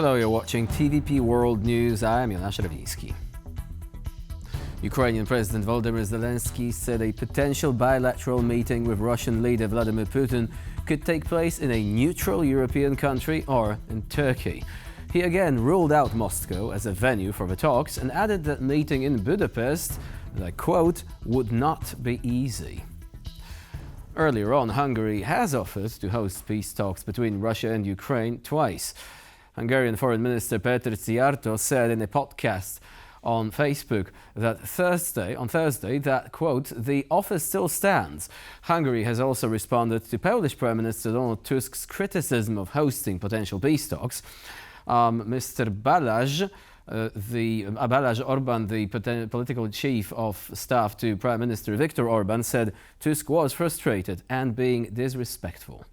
Hello, you're watching TVP World News. I'm Balázs. Ukrainian President Volodymyr Zelenskyy said a potential bilateral meeting with Russian leader Vladimir Putin could take place in a neutral European country or in Turkey. He again ruled out Moscow as a venue for the talks and added that meeting in Budapest, and I quote, would not be easy. Earlier on, Hungary has offered to host peace talks between Russia and Ukraine twice. Hungarian Foreign Minister Péter Szijjártó said in a podcast on Facebook that on Thursday that, quote, the offer still stands. Hungary has also responded to Polish Prime Minister Donald Tusk's criticism of hosting potential peace talks. Mr. Balázs Orbán, the political chief of staff to Prime Minister Viktor Orbán, said Tusk was frustrated and being disrespectful.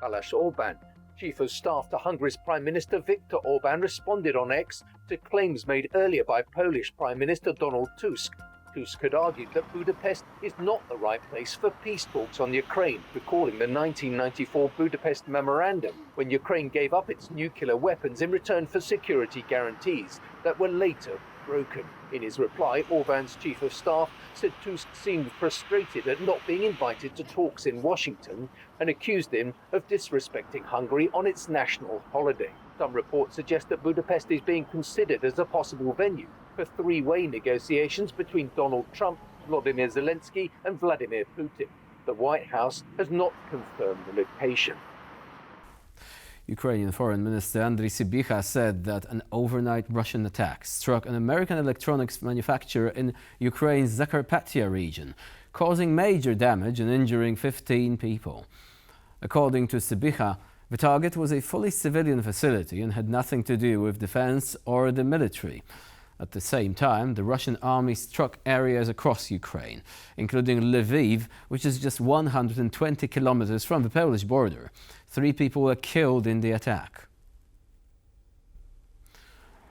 Balázs Orbán, Chief of Staff to Hungary's Prime Minister Viktor Orbán, responded on X to claims made earlier by Polish Prime Minister Donald Tusk. Tusk had argued that Budapest is not the right place for peace talks on Ukraine, recalling the 1994 Budapest Memorandum, when Ukraine gave up its nuclear weapons in return for security guarantees that were later broken. In his reply, Orbán's chief of staff said Tusk seemed frustrated at not being invited to talks in Washington and accused him of disrespecting Hungary on its national holiday. Some reports suggest that Budapest is being considered as a possible venue for three-way negotiations between Donald Trump, Volodymyr Zelenskyy and Vladimir Putin. The White House has not confirmed the location. Ukrainian Foreign Minister Andrii Sybiha said that an overnight Russian attack struck an American electronics manufacturer in Ukraine's Zakarpattia region, causing major damage and injuring 15 people. According to Sybiha, the target was a fully civilian facility and had nothing to do with defense or the military. At the same time, the Russian army struck areas across Ukraine, including Lviv, which is just 120 kilometers from the Polish border. 3 people were killed in the attack.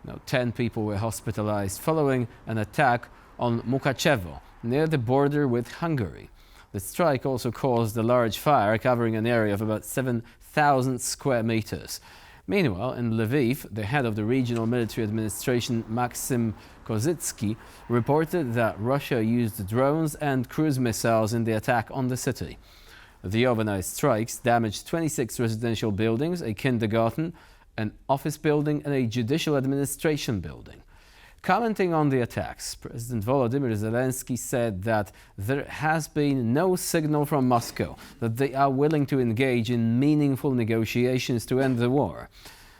Now, 10 people were hospitalized following an attack on Mukachevo, near the border with Hungary. The strike also caused a large fire covering an area of about 7,000 square meters. Meanwhile, in Lviv, the head of the regional military administration, Maxim Kozycki, reported that Russia used drones and cruise missiles in the attack on the city. The overnight strikes damaged 26 residential buildings, a kindergarten, an office building and a judicial administration building. Commenting on the attacks, President Volodymyr Zelenskyy said that there has been no signal from Moscow that they are willing to engage in meaningful negotiations to end the war.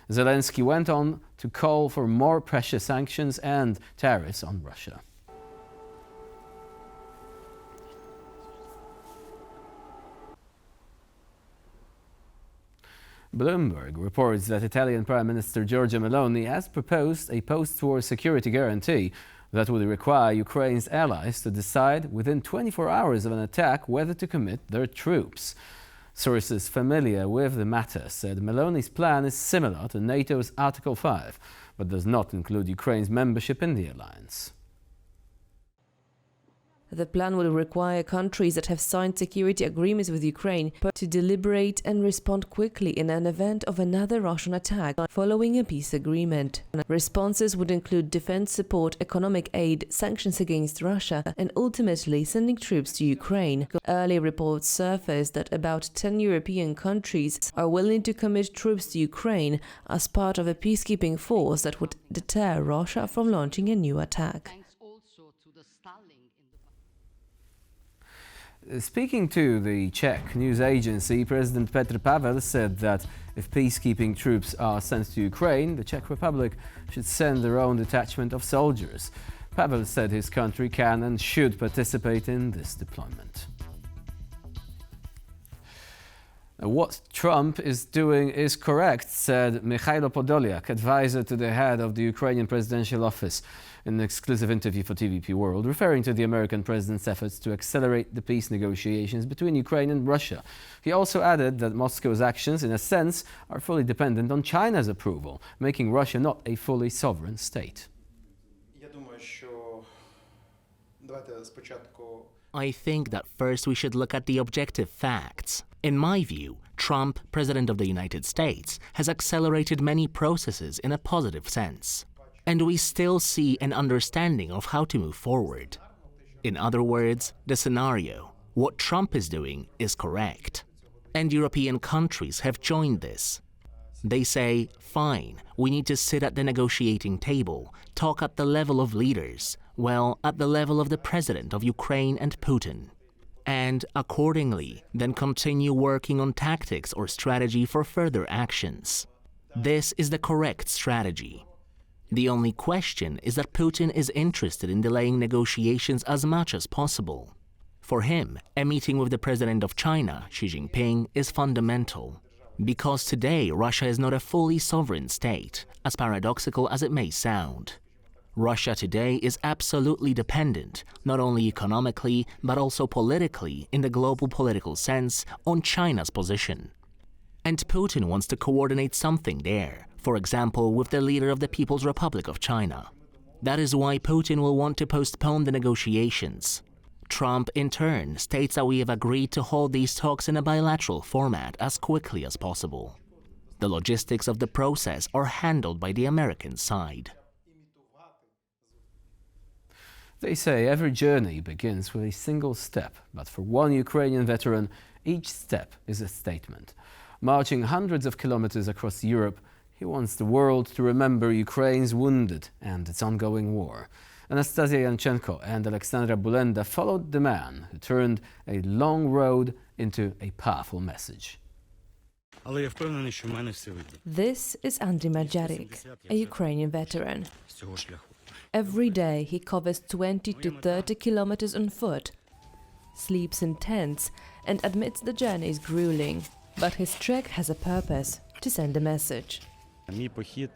Zelenskyy went on to call for more pressure sanctions and tariffs on Russia. Bloomberg reports that Italian Prime Minister Giorgia Meloni has proposed a post-war security guarantee that would require Ukraine's allies to decide within 24 hours of an attack whether to commit their troops. Sources familiar with the matter said Meloni's plan is similar to NATO's Article 5, but does not include Ukraine's membership in the alliance. The plan will require countries that have signed security agreements with Ukraine to deliberate and respond quickly in an event of another Russian attack following a peace agreement. Responses would include defense support, economic aid, sanctions against Russia, and ultimately sending troops to Ukraine. Early reports surfaced that about 10 European countries are willing to commit troops to Ukraine as part of a peacekeeping force that would deter Russia from launching a new attack. Speaking to the Czech news agency, President Petr Pavel said that if peacekeeping troops are sent to Ukraine, the Czech Republic should send their own detachment of soldiers. Pavel said his country can and should participate in this deployment. What Trump is doing is correct, said Mikhailo Podolyak, advisor to the head of the Ukrainian presidential office, in an exclusive interview for TVP World, referring to the American president's efforts to accelerate the peace negotiations between Ukraine and Russia. He also added that Moscow's actions, in a sense, are fully dependent on China's approval, making Russia not a fully sovereign state. I think that first we should look at the objective facts. In my view, Trump, President of the United States, has accelerated many processes in a positive sense. And we still see an understanding of how to move forward. In other words, the scenario, what Trump is doing, is correct. And European countries have joined this. They say, fine, we need to sit at the negotiating table, talk at the level of leaders, well, at the level of the President of Ukraine and Putin. And accordingly, then continue working on tactics or strategy for further actions. This is the correct strategy. The only question is that Putin is interested in delaying negotiations as much as possible. For him, a meeting with the President of China, Xi Jinping, is fundamental. Because today Russia is not a fully sovereign state, as paradoxical as it may sound. Russia today is absolutely dependent, not only economically, but also politically, in the global political sense, on China's position. And Putin wants to coordinate something there, for example, with the leader of the People's Republic of China. That is why Putin will want to postpone the negotiations. Trump, in turn, states that we have agreed to hold these talks in a bilateral format as quickly as possible. The logistics of the process are handled by the American side. They say every journey begins with a single step, but for one Ukrainian veteran, each step is a statement. Marching hundreds of kilometers across Europe, he wants the world to remember Ukraine's wounded and its ongoing war. Anastasia Yanchenko and Alexandra Bulenda followed the man who turned a long road into a powerful message. This is Andrii Marjarik, a Ukrainian veteran. Every day he covers 20 to 30 kilometers on foot, sleeps in tents, and admits the journey is grueling. But his trek has a purpose: to send a message.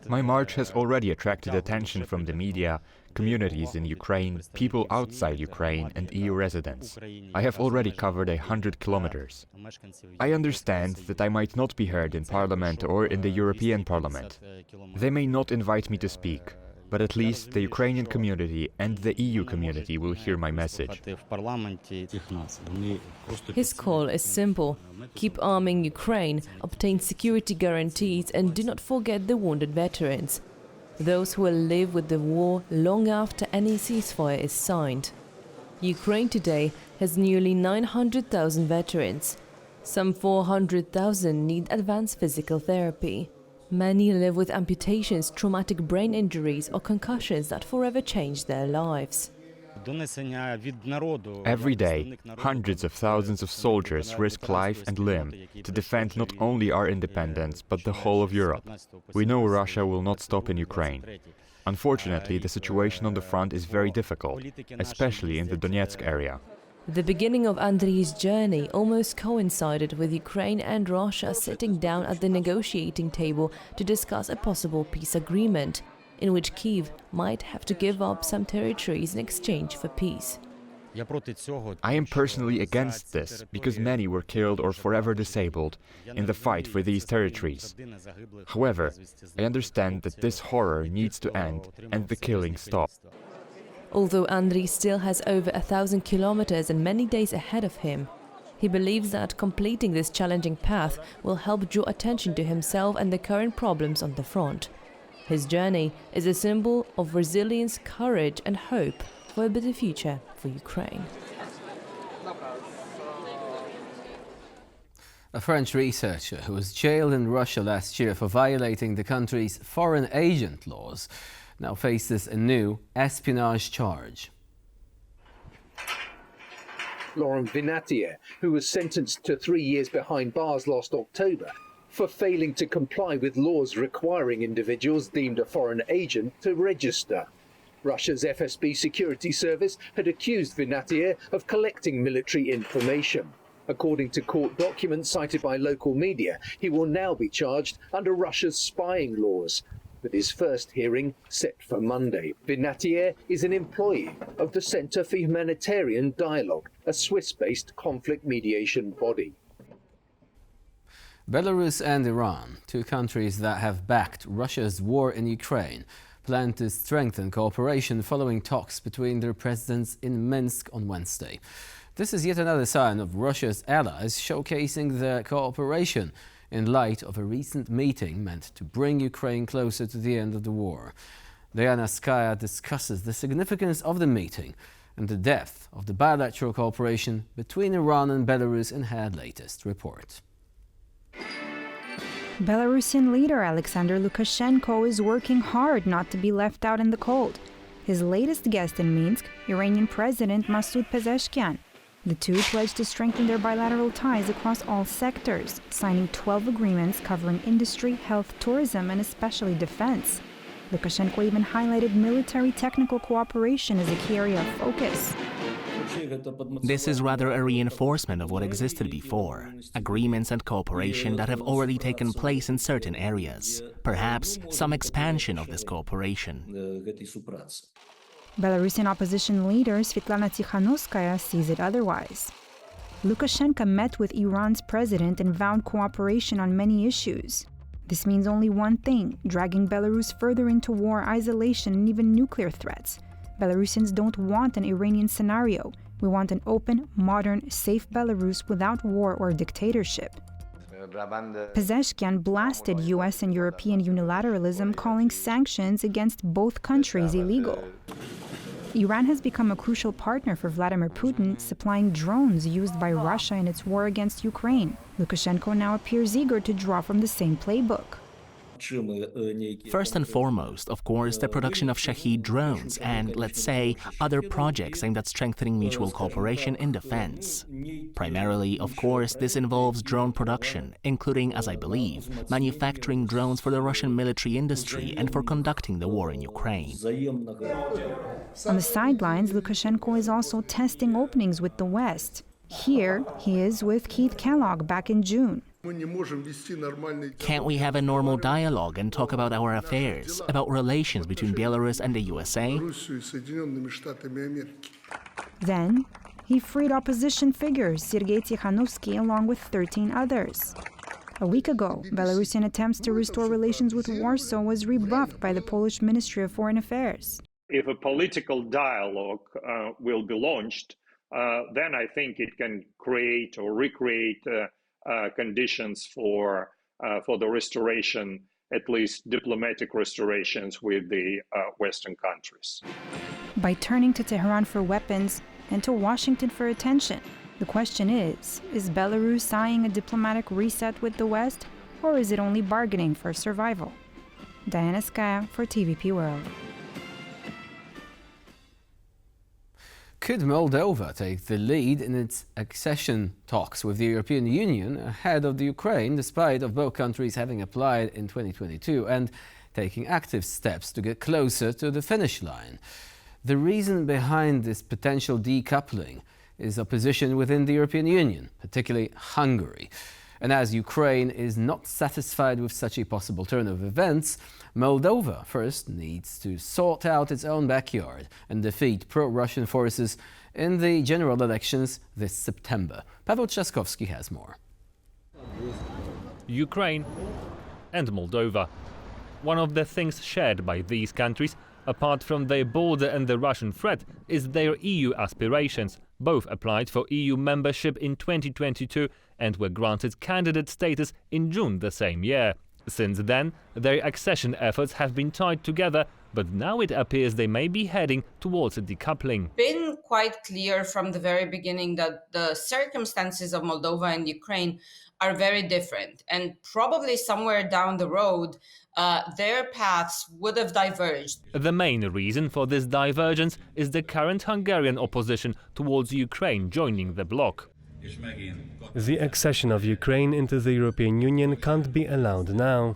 My march has already attracted attention from the media, communities in Ukraine, people outside Ukraine and EU residents. I have already covered 100 kilometers. I understand that I might not be heard in Parliament or in the European Parliament. They may not invite me to speak, but at least the Ukrainian community and the EU community will hear my message. His call is simple: keep arming Ukraine, obtain security guarantees, and do not forget the wounded veterans, those who will live with the war long after any ceasefire is signed. Ukraine today has nearly 900,000 veterans. Some 400,000 need advanced physical therapy. Many live with amputations, traumatic brain injuries, or concussions that forever change their lives. Every day, hundreds of thousands of soldiers risk life and limb to defend not only our independence, but the whole of Europe. We know Russia will not stop in Ukraine. Unfortunately, the situation on the front is very difficult, especially in the Donetsk area. The beginning of Andrii's journey almost coincided with Ukraine and Russia sitting down at the negotiating table to discuss a possible peace agreement, in which Kyiv might have to give up some territories in exchange for peace. I am personally against this, because many were killed or forever disabled in the fight for these territories. However, I understand that this horror needs to end and the killing stop. Although Andrii still has over 1,000 kilometers and many days ahead of him, he believes that completing this challenging path will help draw attention to himself and the current problems on the front. His journey is a symbol of resilience, courage and hope for a better future for Ukraine. A French researcher who was jailed in Russia last year for violating the country's foreign agent laws now faces a new espionage charge. Laurent Vinatier, who was sentenced to 3 years behind bars last October for failing to comply with laws requiring individuals deemed a foreign agent to register. Russia's FSB security service had accused Vinatier of collecting military information. According to court documents cited by local media, he will now be charged under Russia's spying laws, with his first hearing set for Monday. Vinatier is an employee of the Centre for Humanitarian Dialogue, a Swiss-based conflict mediation body. Belarus and Iran, two countries that have backed Russia's war in Ukraine, plan to strengthen cooperation following talks between their presidents in Minsk on Wednesday. This is yet another sign of Russia's allies showcasing their cooperation in light of a recent meeting meant to bring Ukraine closer to the end of the war. Diana Skaya discusses the significance of the meeting and the depth of the bilateral cooperation between Iran and Belarus in her latest report. Belarusian leader Alexander Lukashenko is working hard not to be left out in the cold. His latest guest in Minsk, Iranian President Masoud Pezeshkian. The two pledged to strengthen their bilateral ties across all sectors, signing 12 agreements covering industry, health, tourism, and especially defense. Lukashenko even highlighted military technical cooperation as a key area of focus. This is rather a reinforcement of what existed before, agreements and cooperation that have already taken place in certain areas, perhaps some expansion of this cooperation. Belarusian opposition leader Svetlana Tikhanovskaya sees it otherwise. Lukashenko met with Iran's president and vowed cooperation on many issues. This means only one thing: dragging Belarus further into war, isolation, and even nuclear threats. Belarusians don't want an Iranian scenario. We want an open, modern, safe Belarus without war or dictatorship. Pezeshkian blasted US and European unilateralism, calling sanctions against both countries illegal. Iran has become a crucial partner for Vladimir Putin, supplying drones used by Russia in its war against Ukraine. Lukashenko now appears eager to draw from the same playbook. First and foremost, of course, the production of Shahed drones and, let's say, other projects aimed at strengthening mutual cooperation in defense. Primarily, of course, this involves drone production, including, as I believe, manufacturing drones for the Russian military industry and for conducting the war in Ukraine. On the sidelines, Lukashenko is also testing openings with the West. Here, he is with Keith Kellogg back in June. Can't we have a normal dialogue and talk about our affairs, about relations between Belarus and the USA? Then, he freed opposition figures Sergei Tikhanovsky along with 13 others. A week ago, Belarusian attempts to restore relations with Warsaw was rebuffed by the Polish Ministry of Foreign Affairs. If a political dialogue will be launched, then I think it can create or recreate conditions for the restoration, at least diplomatic restorations with the Western countries. By turning to Tehran for weapons and to Washington for attention, the question is Belarus eyeing a diplomatic reset with the West, or is it only bargaining for survival? Diana Skaya for TVP World. Could Moldova take the lead in its accession talks with the European Union ahead of the Ukraine, despite of both countries having applied in 2022 and taking active steps to get closer to the finish line? The reason behind this potential decoupling is opposition within the European Union, particularly Hungary. And as Ukraine is not satisfied with such a possible turn of events, Moldova first needs to sort out its own backyard and defeat pro-Russian forces in the general elections this September. Paweł Trzaskowski has more. Ukraine and Moldova. One of the things shared by these countries, apart from their border and the Russian threat, is their EU aspirations. Both applied for EU membership in 2022 and were granted candidate status in June the same year. Since then, their accession efforts have been tied together, but now it appears they may be heading towards a decoupling. Been quite clear from the very beginning that the circumstances of Moldova and Ukraine are very different, and probably somewhere down the road their paths would have diverged. The main reason for this divergence is the current Hungarian opposition towards Ukraine joining the bloc. The accession of Ukraine into the European Union can't be allowed now.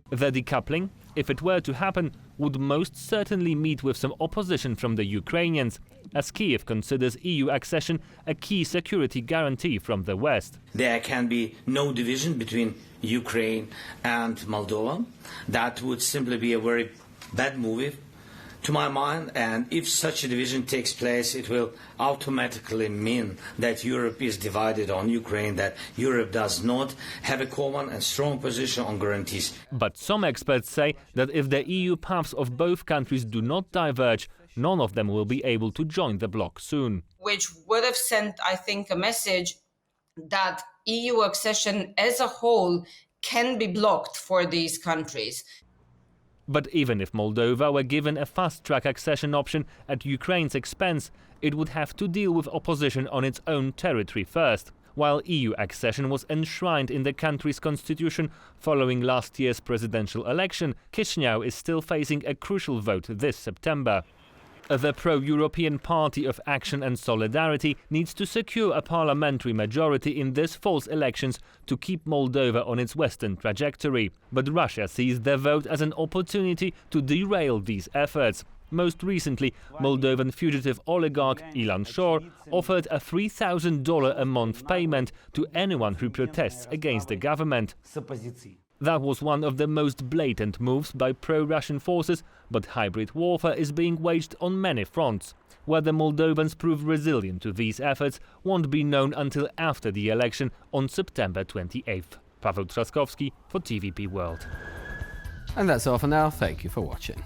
The decoupling, if it were to happen, would most certainly meet with some opposition from the Ukrainians, as Kiev considers EU accession a key security guarantee from the West. There can be no division between Ukraine and Moldova. That would simply be a very bad move, to my mind, and if such a division takes place, it will automatically mean that Europe is divided on Ukraine, that Europe does not have a common and strong position on guarantees. But some experts say that if the EU paths of both countries do not diverge, none of them will be able to join the bloc soon. which would have sent, I think, a message that EU accession as a whole can be blocked for these countries. But even if Moldova were given a fast-track accession option at Ukraine's expense, it would have to deal with opposition on its own territory first. While EU accession was enshrined in the country's constitution following last year's presidential election, Chisinau is still facing a crucial vote this September. The pro-European Party of Action and Solidarity needs to secure a parliamentary majority in these false elections to keep Moldova on its western trajectory. But Russia sees the vote as an opportunity to derail these efforts. Most recently, Moldovan fugitive oligarch Ilan Shor offered a $3,000 a month payment to anyone who protests against the government. That was one of the most blatant moves by pro-Russian forces, but hybrid warfare is being waged on many fronts. Whether Moldovans prove resilient to these efforts won't be known until after the election on September 28th. Paweł Trzaskowski for TVP World. And that's all for now. Thank you for watching.